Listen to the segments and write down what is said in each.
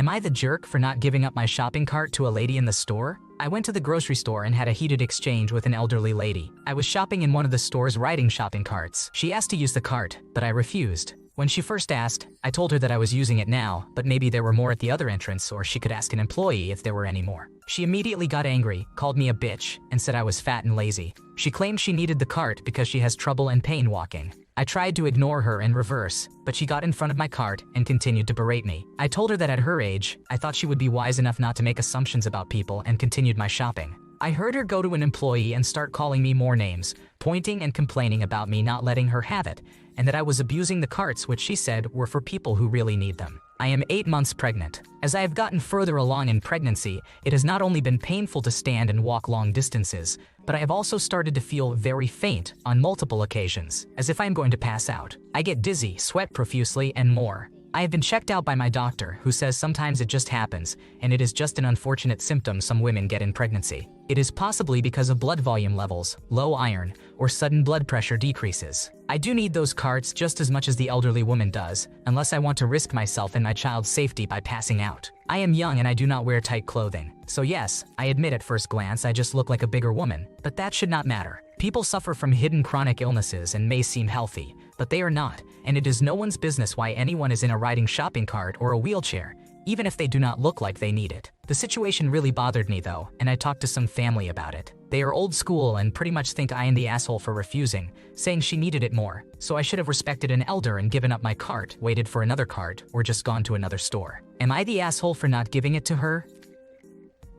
Am I the jerk for not giving up my shopping cart to a lady in the store? I went to the grocery store and had a heated exchange with an elderly lady. I was shopping in one of the store's riding shopping carts. She asked to use the cart, but I refused. When she first asked, I told her that I was using it now, but maybe there were more at the other entrance or she could ask an employee if there were any more. She immediately got angry, called me a bitch, and said I was fat and lazy. She claimed she needed the cart because she has trouble and pain walking. I tried to ignore her and reverse, but she got in front of my cart and continued to berate me. I told her that at her age, I thought she would be wise enough not to make assumptions about people and continued my shopping. I heard her go to an employee and start calling me more names, pointing and complaining about me not letting her have it, and that I was abusing the carts, which she said were for people who really need them. I am 8 months pregnant. As I have gotten further along in pregnancy, it has not only been painful to stand and walk long distances, but I have also started to feel very faint on multiple occasions, as if I am going to pass out. I get dizzy, sweat profusely, and more. I have been checked out by my doctor, who says sometimes it just happens, and it is just an unfortunate symptom some women get in pregnancy. It is possibly because of blood volume levels, low iron, or sudden blood pressure decreases. I do need those carts just as much as the elderly woman does, unless I want to risk myself and my child's safety by passing out. I am young and I do not wear tight clothing. So yes, I admit at first glance I just look like a bigger woman, but that should not matter. People suffer from hidden chronic illnesses and may seem healthy, but they are not, and it is no one's business why anyone is in a riding shopping cart or a wheelchair, even if they do not look like they need it. The situation really bothered me though, and I talked to some family about it. They are old school and pretty much think I am the asshole for refusing, saying she needed it more, so I should have respected an elder and given up my cart, waited for another cart, or just gone to another store. Am I the asshole for not giving it to her?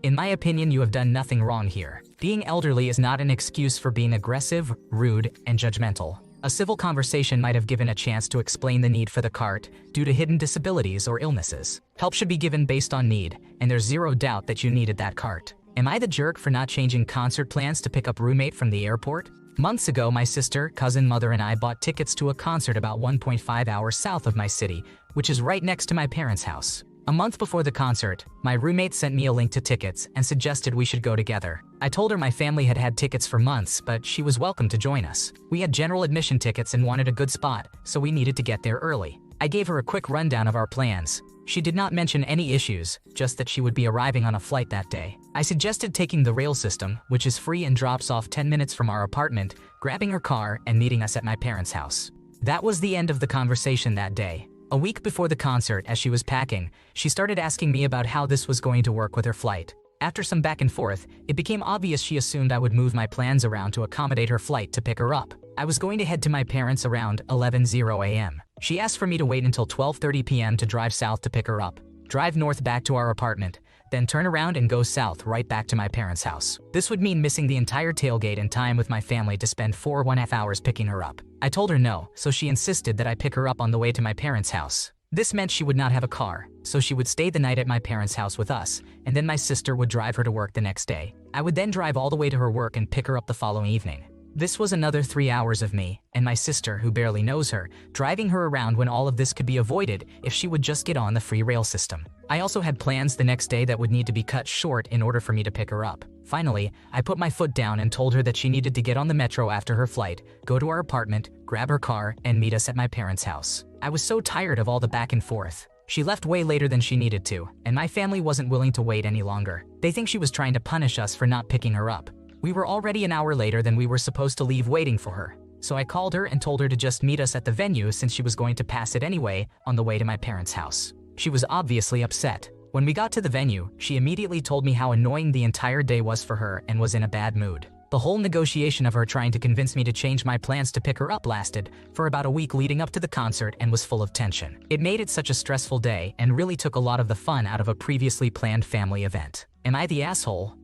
In my opinion, you have done nothing wrong here. Being elderly is not an excuse for being aggressive, rude, and judgmental. A civil conversation might have given a chance to explain the need for the cart due to hidden disabilities or illnesses. Help should be given based on need, and there's zero doubt that you needed that cart. Am I the jerk for not changing concert plans to pick up roommate from the airport? Months ago, my sister, cousin, mother, and I bought tickets to a concert about 1.5 hours south of my city, which is right next to my parents' house. A month before the concert, my roommate sent me a link to tickets and suggested we should go together. I told her my family had had tickets for months, but she was welcome to join us. We had general admission tickets and wanted a good spot, so we needed to get there early. I gave her a quick rundown of our plans. She did not mention any issues, just that she would be arriving on a flight that day. I suggested taking the rail system, which is free and drops off 10 minutes from our apartment, grabbing her car and meeting us at my parents' house. That was the end of the conversation that day. A week before the concert, as she was packing, she started asking me about how this was going to work with her flight. After some back and forth, it became obvious she assumed I would move my plans around to accommodate her flight to pick her up. I was going to head to my parents around 11:00 a.m. She asked for me to wait until 12:30 p.m. to drive south to pick her up, drive north back to our apartment, then turn around and go south right back to my parents' house. This would mean missing the entire tailgate and time with my family to spend 4.5 hours picking her up. I told her no, so she insisted that I pick her up on the way to my parents' house. This meant she would not have a car, so she would stay the night at my parents' house with us, and then my sister would drive her to work the next day. I would then drive all the way to her work and pick her up the following evening. This was another 3 hours of me, and my sister, who barely knows her, driving her around when all of this could be avoided if she would just get on the free rail system. I also had plans the next day that would need to be cut short in order for me to pick her up. Finally, I put my foot down and told her that she needed to get on the metro after her flight, go to our apartment, grab her car, and meet us at my parents' house. I was so tired of all the back and forth. She left way later than she needed to, and my family wasn't willing to wait any longer. They think she was trying to punish us for not picking her up. We were already an hour later than we were supposed to leave waiting for her, so I called her and told her to just meet us at the venue since she was going to pass it anyway on the way to my parents' house. She was obviously upset. When we got to the venue, she immediately told me how annoying the entire day was for her and was in a bad mood. The whole negotiation of her trying to convince me to change my plans to pick her up lasted for about a week leading up to the concert and was full of tension. It made it such a stressful day and really took a lot of the fun out of a previously planned family event. Am I the asshole?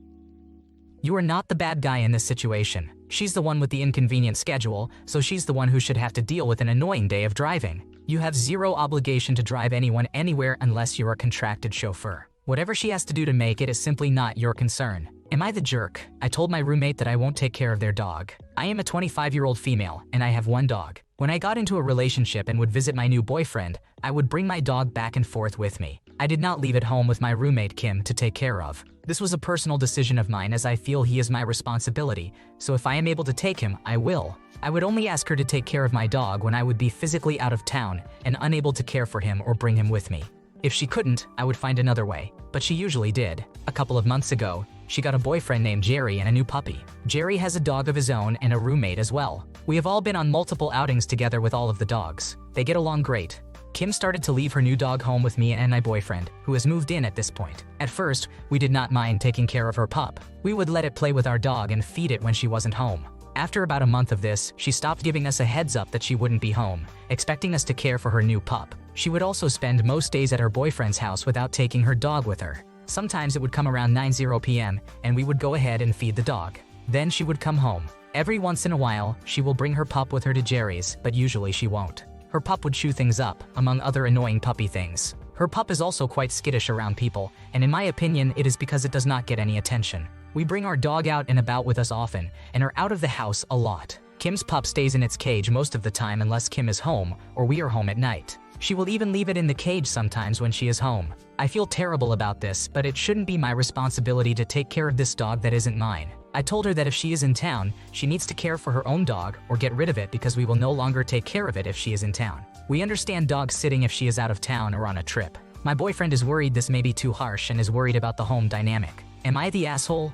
You are not the bad guy in this situation. She's the one with the inconvenient schedule, so she's the one who should have to deal with an annoying day of driving. You have zero obligation to drive anyone anywhere unless you're a contracted chauffeur. Whatever she has to do to make it is simply not your concern. Am I the jerk? I told my roommate that I won't take care of their dog. I am a 25-year-old female, and I have one dog. When I got into a relationship and would visit my new boyfriend, I would bring my dog back and forth with me. I did not leave it home with my roommate Kim to take care of. This was a personal decision of mine as I feel he is my responsibility, so if I am able to take him, I will. I would only ask her to take care of my dog when I would be physically out of town and unable to care for him or bring him with me. If she couldn't, I would find another way. But she usually did. A couple of months ago, she got a boyfriend named Jerry and a new puppy. Jerry has a dog of his own and a roommate as well. We have all been on multiple outings together with all of the dogs. They get along great. Kim started to leave her new dog home with me and my boyfriend, who has moved in at this point. At first, we did not mind taking care of her pup. We would let it play with our dog and feed it when she wasn't home. After about a month of this, she stopped giving us a heads up that she wouldn't be home, expecting us to care for her new pup. She would also spend most days at her boyfriend's house without taking her dog with her. Sometimes it would come around 9:00 p.m. and we would go ahead and feed the dog. Then she would come home. Every once in a while, she will bring her pup with her to Jerry's, but usually she won't. Her pup would chew things up, among other annoying puppy things. Her pup is also quite skittish around people, and in my opinion, it is because it does not get any attention. We bring our dog out and about with us often, and are out of the house a lot. Kim's pup stays in its cage most of the time unless Kim is home, or we are home at night. She will even leave it in the cage sometimes when she is home. I feel terrible about this, but it shouldn't be my responsibility to take care of this dog that isn't mine. I told her that if she is in town, she needs to care for her own dog or get rid of it because we will no longer take care of it if she is in town. We understand dog sitting if she is out of town or on a trip. My boyfriend is worried this may be too harsh and is worried about the home dynamic. Am I the asshole?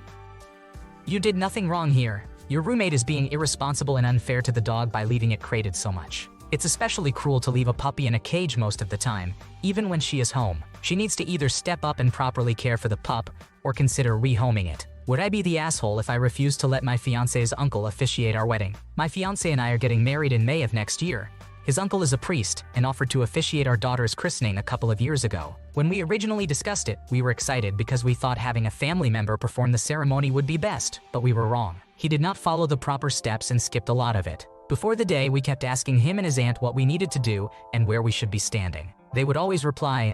You did nothing wrong here. Your roommate is being irresponsible and unfair to the dog by leaving it crated so much. It's especially cruel to leave a puppy in a cage most of the time, even when she is home. She needs to either step up and properly care for the pup or consider rehoming it. Would I be the asshole if I refused to let my fiancé's uncle officiate our wedding? My fiancé and I are getting married in May of next year. His uncle is a priest and offered to officiate our daughter's christening a couple of years ago. When we originally discussed it, we were excited because we thought having a family member perform the ceremony would be best, but we were wrong. He did not follow the proper steps and skipped a lot of it. Before the day, we kept asking him and his aunt what we needed to do and where we should be standing. They would always reply,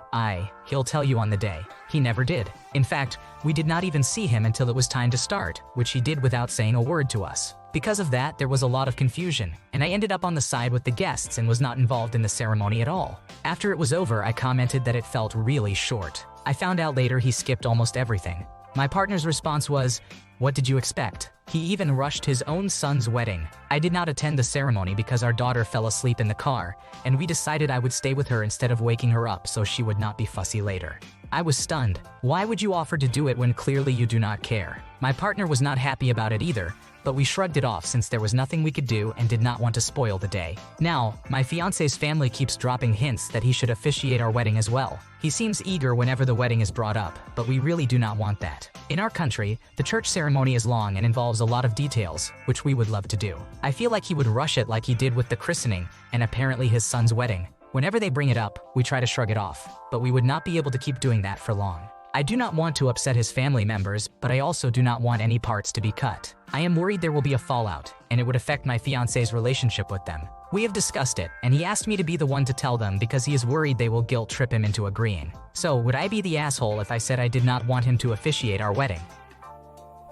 he'll tell you on the day. He never did. In fact, we did not even see him until it was time to start, which he did without saying a word to us. Because of that, there was a lot of confusion, and I ended up on the side with the guests and was not involved in the ceremony at all. After it was over, I commented that it felt really short. I found out later he skipped almost everything. My partner's response was, "What did you expect?" He even rushed his own son's wedding. I did not attend the ceremony because our daughter fell asleep in the car, and we decided I would stay with her instead of waking her up so she would not be fussy later. I was stunned. Why would you offer to do it when clearly you do not care? My partner was not happy about it either, but we shrugged it off since there was nothing we could do and did not want to spoil the day. Now, my fiancé's family keeps dropping hints that he should officiate our wedding as well. He seems eager whenever the wedding is brought up, but we really do not want that. In our country, the church ceremony is long and involves a lot of details, which we would love to do. I feel like he would rush it like he did with the christening and apparently his son's wedding. Whenever they bring it up, we try to shrug it off, but we would not be able to keep doing that for long. I do not want to upset his family members, but I also do not want any parts to be cut. I am worried there will be a fallout, and it would affect my fiancé's relationship with them. We have discussed it, and he asked me to be the one to tell them because he is worried they will guilt trip him into agreeing. So, would I be the asshole if I said I did not want him to officiate our wedding?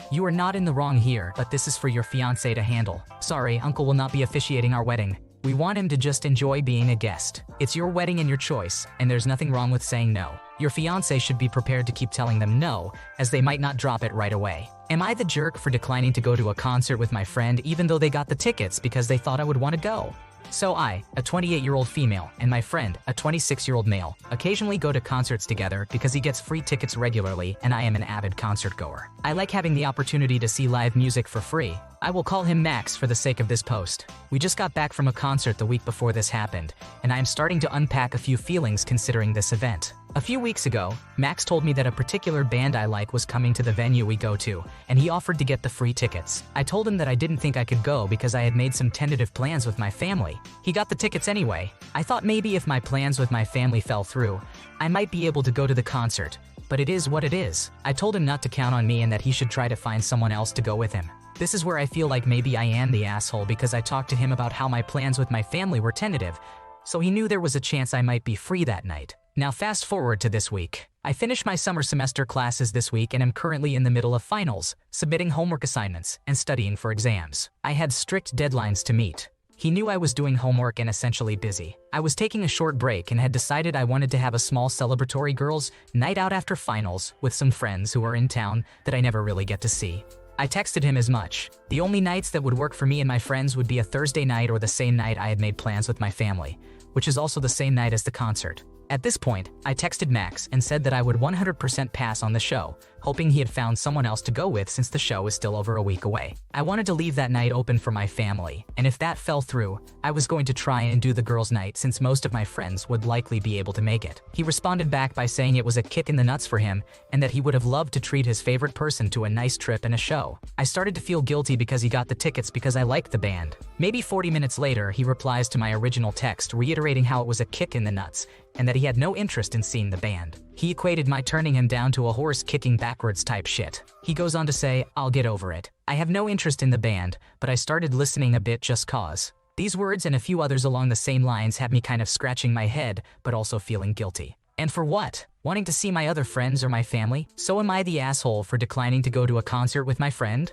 You are not in the wrong here, but this is for your fiancé to handle. Sorry, Uncle will not be officiating our wedding. We want him to just enjoy being a guest. It's your wedding and your choice, and there's nothing wrong with saying no. Your fiancé should be prepared to keep telling them no, as they might not drop it right away. Am I the jerk for declining to go to a concert with my friend even though they got the tickets because they thought I would want to go? So I, a 28-year-old female, and my friend, a 26-year-old male, occasionally go to concerts together because he gets free tickets regularly and I am an avid concert goer. I like having the opportunity to see live music for free. I will call him Max for the sake of this post. We just got back from a concert the week before this happened, and I am starting to unpack a few feelings considering this event. A few weeks ago, Max told me that a particular band I like was coming to the venue we go to, and he offered to get the free tickets. I told him that I didn't think I could go because I had made some tentative plans with my family. He got the tickets anyway. I thought maybe if my plans with my family fell through, I might be able to go to the concert, but it is what it is. I told him not to count on me and that he should try to find someone else to go with him. This is where I feel like maybe I am the asshole because I talked to him about how my plans with my family were tentative, so he knew there was a chance I might be free that night. Now fast forward to this week. I finished my summer semester classes this week and am currently in the middle of finals, submitting homework assignments, and studying for exams. I had strict deadlines to meet. He knew I was doing homework and essentially busy. I was taking a short break and had decided I wanted to have a small celebratory girls' night out after finals with some friends who are in town that I never really get to see. I texted him as much. The only nights that would work for me and my friends would be a Thursday night or the same night I had made plans with my family, which is also the same night as the concert. At this point, I texted Max and said that I would 100% pass on the show, hoping he had found someone else to go with since the show is still over a week away. I wanted to leave that night open for my family, and if that fell through, I was going to try and do the girls' night since most of my friends would likely be able to make it. He responded back by saying it was a kick in the nuts for him and that he would have loved to treat his favorite person to a nice trip and a show. I started to feel guilty because he got the tickets because I liked the band. Maybe 40 minutes later, he replies to my original text reiterating how it was a kick in the nuts and that he had no interest in seeing the band. He equated my turning him down to a horse kicking backwards type shit. He goes on to say, "I'll get over it. I have no interest in the band, but I started listening a bit just cause." These words and a few others along the same lines had me kind of scratching my head, but also feeling guilty. And for what? Wanting to see my other friends or my family? So am I the asshole for declining to go to a concert with my friend?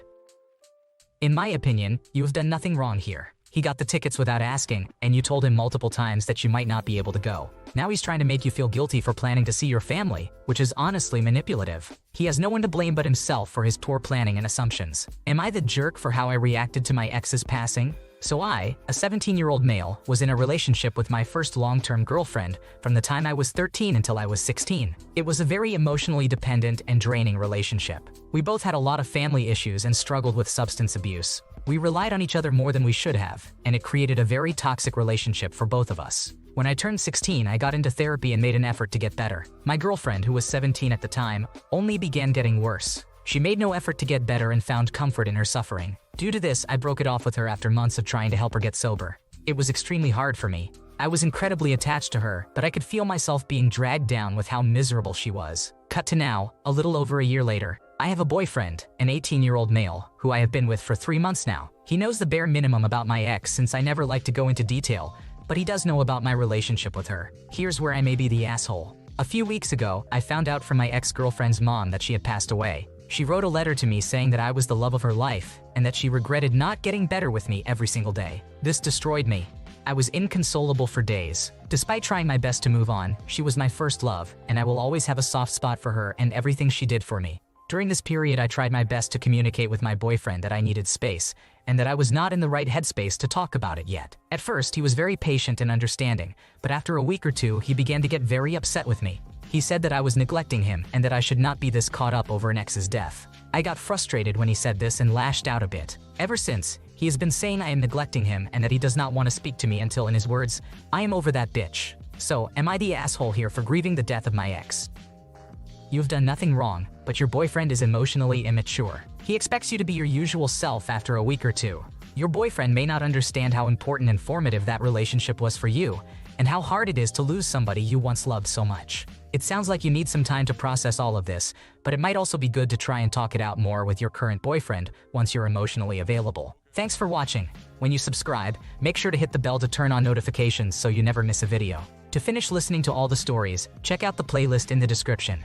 In my opinion, you have done nothing wrong here. He got the tickets without asking, and you told him multiple times that you might not be able to go. Now he's trying to make you feel guilty for planning to see your family, which is honestly manipulative. He has no one to blame but himself for his poor planning and assumptions. Am I the jerk for how I reacted to my ex's passing? So I, a 17-year-old male, was in a relationship with my first long-term girlfriend from the time I was 13 until I was 16. It was a very emotionally dependent and draining relationship. We both had a lot of family issues and struggled with substance abuse. We relied on each other more than we should have, and it created a very toxic relationship for both of us. When I turned 16, I got into therapy and made an effort to get better. My girlfriend, who was 17 at the time, only began getting worse. She made no effort to get better and found comfort in her suffering. Due to this, I broke it off with her after months of trying to help her get sober. It was extremely hard for me. I was incredibly attached to her, but I could feel myself being dragged down with how miserable she was. Cut to now, a little over a year later. I have a boyfriend, an 18-year-old male, who I have been with for 3 months now. He knows the bare minimum about my ex since I never like to go into detail, but he does know about my relationship with her. Here's where I may be the asshole. A few weeks ago, I found out from my ex-girlfriend's mom that she had passed away. She wrote a letter to me saying that I was the love of her life and that she regretted not getting better with me every single day. This destroyed me. I was inconsolable for days. Despite trying my best to move on, she was my first love, and I will always have a soft spot for her and everything she did for me. During this period, I tried my best to communicate with my boyfriend that I needed space and that I was not in the right headspace to talk about it yet. At first, he was very patient and understanding, but after a week or two, he began to get very upset with me. He said that I was neglecting him and that I should not be this caught up over an ex's death. I got frustrated when he said this and lashed out a bit. Ever since, he has been saying I am neglecting him and that he does not want to speak to me until, in his words, I am over that bitch. So, am I the asshole here for grieving the death of my ex? You've done nothing wrong, but your boyfriend is emotionally immature. He expects you to be your usual self after a week or two. Your boyfriend may not understand how important and formative that relationship was for you, and how hard it is to lose somebody you once loved so much. It sounds like you need some time to process all of this, but it might also be good to try and talk it out more with your current boyfriend once you're emotionally available. Thanks for watching. When you subscribe, make sure to hit the bell to turn on notifications so you never miss a video. To finish listening to all the stories, check out the playlist in the description.